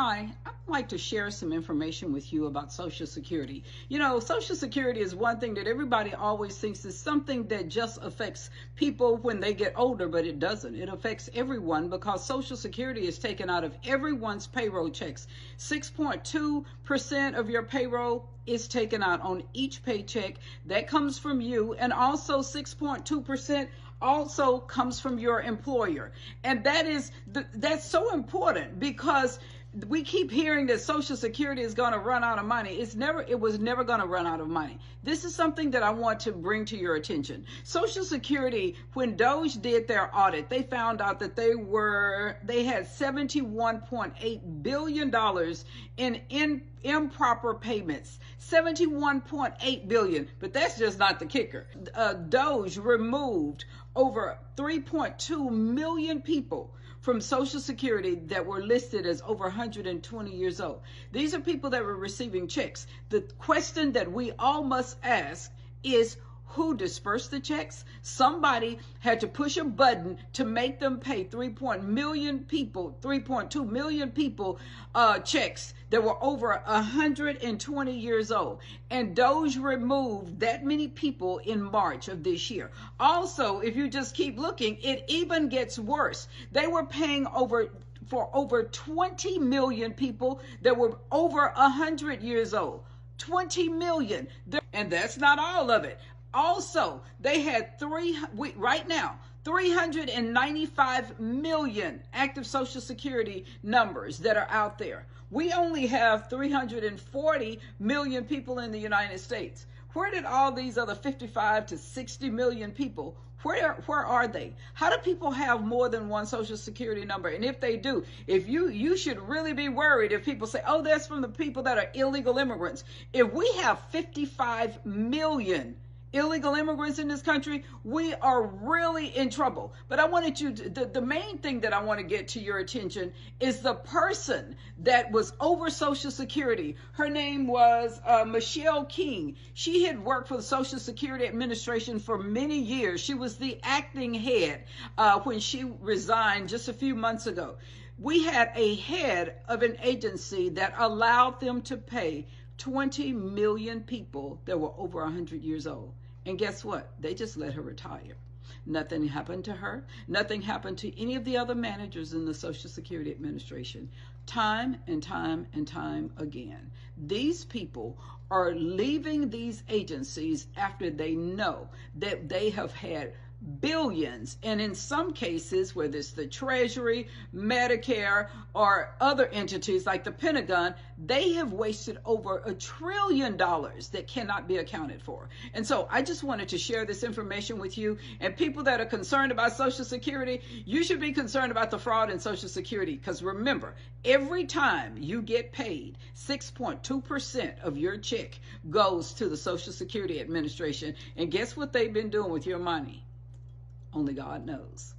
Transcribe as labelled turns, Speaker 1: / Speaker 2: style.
Speaker 1: Hi, I'd like to share some information with you about Social Security. You know, Social Security is one thing that everybody always thinks is something that just affects people when they get older, but it doesn't. It affects everyone because Social Security is taken out of everyone's payroll checks. 6.2% of your payroll is taken out on each paycheck. That comes from you, and also 6.2% also comes from your employer. And that's so important because we keep hearing that Social Security is going to run out of money. It was never going to run out of money. This is something that I want to bring to your attention. Social Security, when DOGE did their audit, they found out that they had $71.8 billion in improper payments. $71.8 billion. But that's just not the kicker. DOGE removed over 3.2 million people from Social Security that were listed as over 120 years old. These are people that were receiving checks. The question that we all must ask is, who dispersed the checks? Somebody had to push a button to make them pay 3.2 million people checks that were over 120 years old. And DOGE removed that many people in March of this year. Also, if you just keep looking, it even gets worse. They were paying for over 20 million people that were over 100 years old. 20 million. And that's not all of it. Also, they had right now 395 million active Social Security numbers that are out there. We only have 340 million people in the United States. Where did all these other 55 to 60 million people, where are they? How do people have more than one Social Security number? And if they do, you should really be worried if people say, oh, that's from the people that are illegal immigrants. If we have 55 million illegal immigrants in this country, we are really in trouble. But I wanted you to, the main thing that I want to get to your attention is the person that was over Social Security. Her name was Michelle King. She had worked for the Social Security Administration for many years. She was the acting head when she resigned just a few months ago. We had a head of an agency that allowed them to pay 20 million people that were over 100 years old. And guess what? They just let her retire. Nothing happened to her. Nothing happened to any of the other managers in the Social Security Administration. Time and time and time again, these people are leaving these agencies after they know that they have had billions, and in some cases, whether it's the Treasury, Medicare, or other entities like the Pentagon, they have wasted over $1 trillion that cannot be accounted for. And so I just wanted to share this information with you. And people that are concerned about Social Security, you should be concerned about the fraud in Social Security, because remember, every time you get paid, 6.2% of your check goes to the Social Security Administration. And guess what they've been doing with your money? Only God knows.